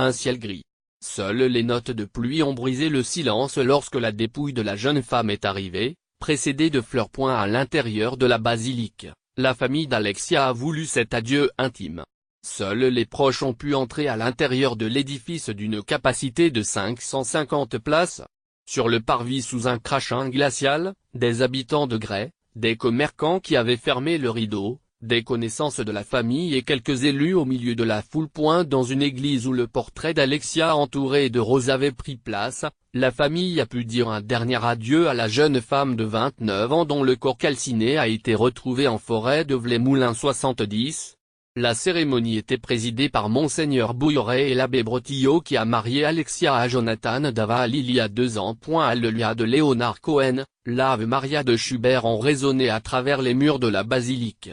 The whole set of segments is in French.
un ciel gris. Seules les notes de pluie ont brisé le silence lorsque la dépouille de la jeune femme est arrivée, précédée de fleurs. À l'intérieur de la basilique, la famille d'Alexia a voulu cet adieu intime. Seuls les proches ont pu entrer à l'intérieur de l'édifice d'une capacité de 550 places. Sur le parvis sous un crachin glacial, des habitants de Gray, des commerçants qui avaient fermé le rideau, des connaissances de la famille et quelques élus au milieu de la foule. Dans une église où le portrait d'Alexia entouré de roses avait pris place, la famille a pu dire un dernier adieu à la jeune femme de 29 ans dont le corps calciné a été retrouvé en forêt de Vlemoulins 70. La cérémonie était présidée par Monseigneur Bouilleret et l'abbé Bretillo qui a marié Alexia à Jonathan Daval il y a 2 ans. Alléluia de Léonard Cohen, l'Ave Maria de Schubert ont résonné à travers les murs de la basilique.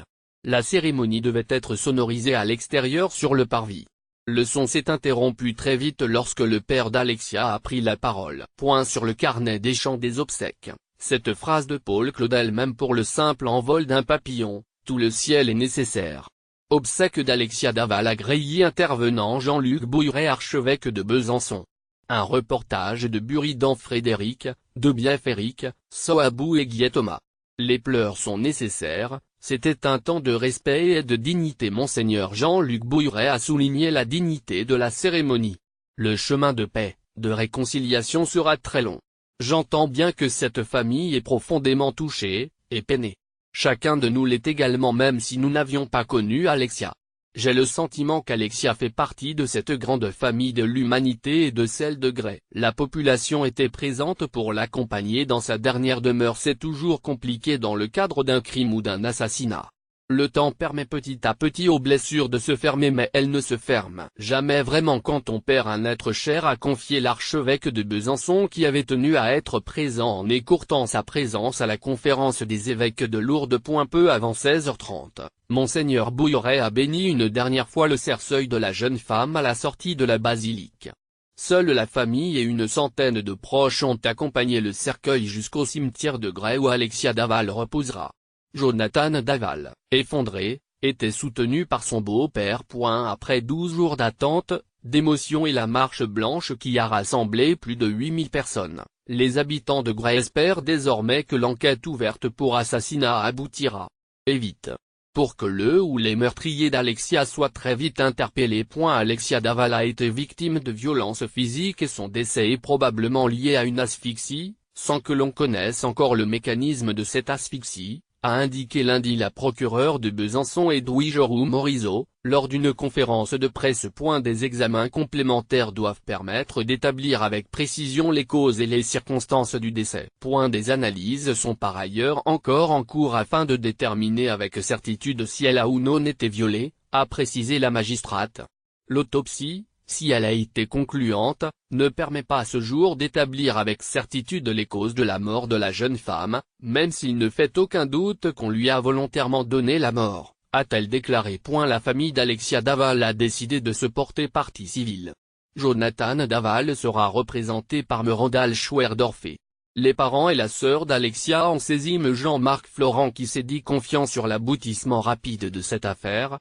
La cérémonie devait être sonorisée à l'extérieur sur le parvis. Le son s'est interrompu très vite lorsque le père d'Alexia a pris la parole. Sur le carnet des chants des obsèques, cette phrase de Paul Claudel: même pour le simple envol d'un papillon, tout le ciel est nécessaire. Obsèques d'Alexia Daval à Grailly. Intervenant Jean-Luc Bouilleret, archevêque de Besançon. Un reportage de Buridan Frédéric, de Bienféric, Soabou et Guy Thomas. Les pleurs sont nécessaires, c'était un temps de respect et de dignité. Monseigneur Jean-Luc Bouilleret a souligné la dignité de la cérémonie. Le chemin de paix, de réconciliation sera très long. J'entends bien que cette famille est profondément touchée, et peinée. Chacun de nous l'est également, même si nous n'avions pas connu Alexia. J'ai le sentiment qu'Alexia fait partie de cette grande famille de l'humanité et de celle de Gray. La population était présente pour l'accompagner dans sa dernière demeure. C'est toujours compliqué dans le cadre d'un crime ou d'un assassinat. Le temps permet petit à petit aux blessures de se fermer, mais elles ne se ferment jamais vraiment quand on perd un être cher, a confié l'archevêque de Besançon qui avait tenu à être présent en écourtant sa présence à la conférence des évêques de Lourdes. Peu avant 16h30, Monseigneur Bouilleret a béni une dernière fois le cercueil de la jeune femme à la sortie de la basilique. Seule la famille et une centaine de proches ont accompagné le cercueil jusqu'au cimetière de Gray où Alexia Daval reposera. Jonathan Daval, effondré, était soutenu par son beau-père. Après 12 jours d'attente, d'émotion et la marche blanche qui a rassemblé plus de 8000 personnes, les habitants de Gray espèrent désormais que l'enquête ouverte pour assassinat aboutira. Et vite. Pour que le ou les meurtriers d'Alexia soient très vite interpellés. Alexia Daval a été victime de violences physiques et son décès est probablement lié à une asphyxie, sans que l'on connaisse encore le mécanisme de cette asphyxie, a indiqué lundi la procureure de Besançon Edwige Roux-Morizot, lors d'une conférence de presse. Des examens complémentaires doivent permettre d'établir avec précision les causes et les circonstances du décès. Des analyses sont par ailleurs encore en cours afin de déterminer avec certitude si elle a ou non été violée, a précisé la magistrate. L'autopsie, si elle a été concluante, ne permet pas à ce jour d'établir avec certitude les causes de la mort de la jeune femme, même s'il ne fait aucun doute qu'on lui a volontairement donné la mort, a-t-elle déclaré. La famille d'Alexia Daval a décidé de se porter partie civile. Jonathan Daval sera représenté par Randall Schwerdorf. Les parents et la sœur d'Alexia ont saisi Jean-Marc Florent qui s'est dit confiant sur l'aboutissement rapide de cette affaire.